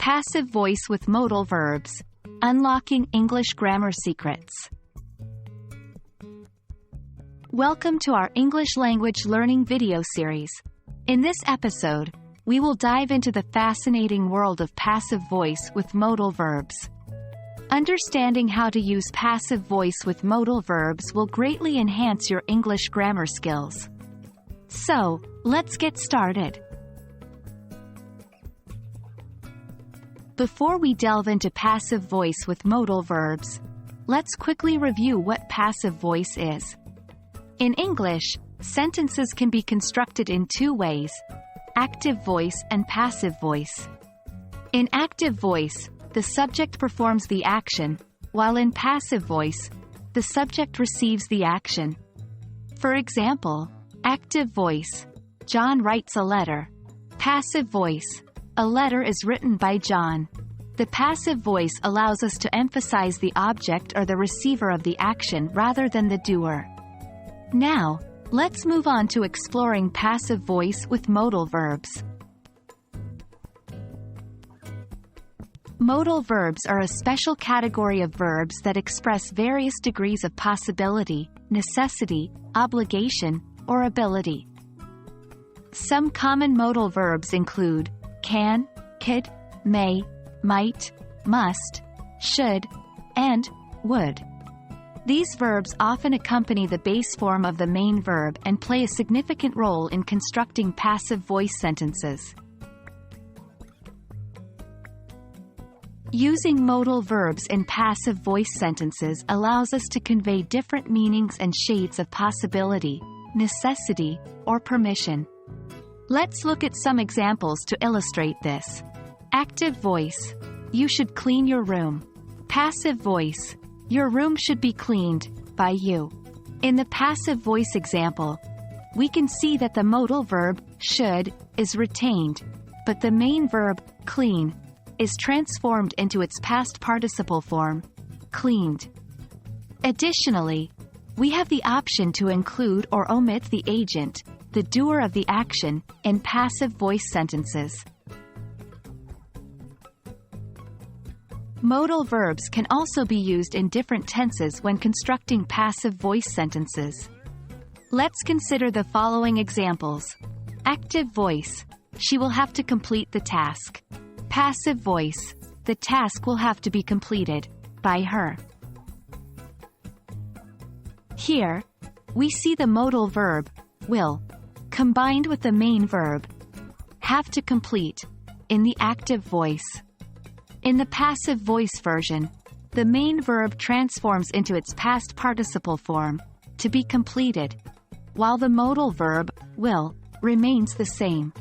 Passive voice with modal verbs. Unlocking English grammar secrets. Welcome to our English language learning video series. In this episode, we will dive into the fascinating world of passive voice with modal verbs. Understanding how to use passive voice with modal verbs will greatly enhance your English grammar skills. So, let's get started. Before we delve into passive voice with modal verbs, let's quickly review what passive voice is. In English, sentences can be constructed in two ways: active voice and passive voice. In active voice, the subject performs the action, while in passive voice, the subject receives the action. For example, active voice, John writes a letter. Passive voice, a letter is written by John. The passive voice allows us to emphasize the object or the receiver of the action rather than the doer. Now, let's move on to exploring passive voice with modal verbs. Modal verbs are a special category of verbs that express various degrees of possibility, necessity, obligation, or ability. Some common modal verbs include can, could, may, might, must, should, and would. These verbs often accompany the base form of the main verb and play a significant role in constructing passive voice sentences. Using modal verbs in passive voice sentences allows us to convey different meanings and shades of possibility, necessity, or permission. Let's look at some examples to illustrate this. Active voice, you should clean your room. Passive voice, your room should be cleaned by you. In the passive voice example, we can see that the modal verb should is retained, but the main verb clean is transformed into its past participle form, cleaned. Additionally, we have the option to include or omit the agent, the doer of the action, in passive voice sentences. Modal verbs can also be used in different tenses when constructing passive voice sentences. Let's consider the following examples. Active voice, she will have to complete the task. Passive voice, the task will have to be completed by her. Here, we see the modal verb will combined with the main verb have to complete in the active voice. In the passive voice version, the main verb transforms into its past participle form, to be completed, while the modal verb will remains the same.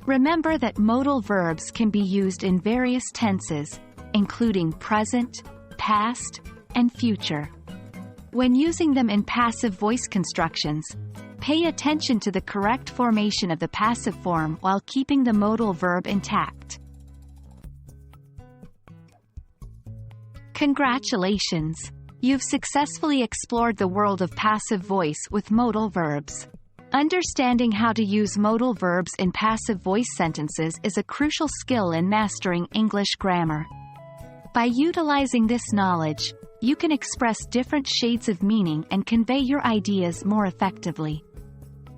Remember that modal verbs can be used in various tenses, including present, past, and future. When using them in passive voice constructions, pay attention to the correct formation of the passive form while keeping the modal verb intact. Congratulations! You've successfully explored the world of passive voice with modal verbs. Understanding how to use modal verbs in passive voice sentences is a crucial skill in mastering English grammar. By utilizing this knowledge, you can express different shades of meaning and convey your ideas more effectively.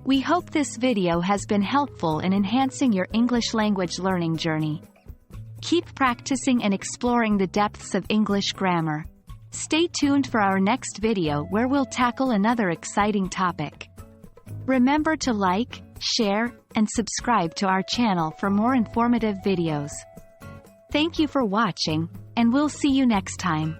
We hope this video has been helpful in enhancing your English language learning journey. Keep practicing and exploring the depths of English grammar. Stay tuned for our next video where we'll tackle another exciting topic. Remember to like, share, and subscribe to our channel for more informative videos. Thank you for watching, and we'll see you next time.